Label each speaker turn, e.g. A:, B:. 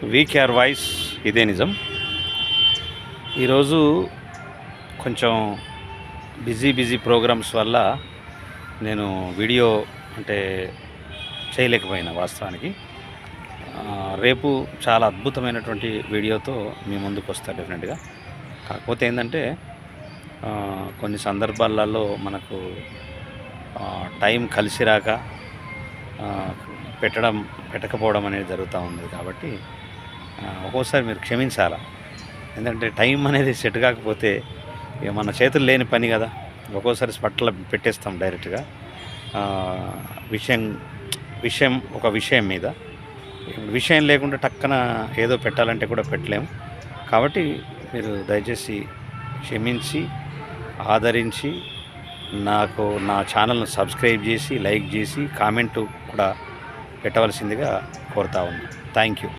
A: VKR voice ఇదే నిజం. ఈరోజు కొంచెం బిజీ ప్రోగ్రామ్స్ వల్ల నేను వీడియో అంటే చేయలేకపోయినా వాస్తవానికి. రేపు చాలా అద్భుతమైనటువంటి వీడియోతో మీ ముందుకు వస్తా డెఫినెట్గా. కాకపోతే ఏంటంటే కొన్ని సందర్భాలలో మనకు టైం కలిసి రాక పెట్టకపోవడం అనేది జరుగుతూ ఉంది. కాబట్టి ఒక్కోసారి మీరు క్షమించాలా. ఎందుకంటే టైం అనేది సెట్ కాకపోతే ఇక మన చేతులు లేని పని కదా. ఒక్కోసారి స్పట్లో పెట్టేస్తాం డైరెక్ట్గా ఒక విషయం మీద. విషయం లేకుండా టక్కన ఏదో పెట్టాలంటే కూడా పెట్టలేము. కాబట్టి మీరు దయచేసి క్షమించి ఆదరించి నా ఛానల్ను సబ్స్క్రైబ్ చేసి లైక్ చేసి కామెంటు కూడా పెట్టవలసిందిగా కోరుతా ఉన్నాను. Thank you.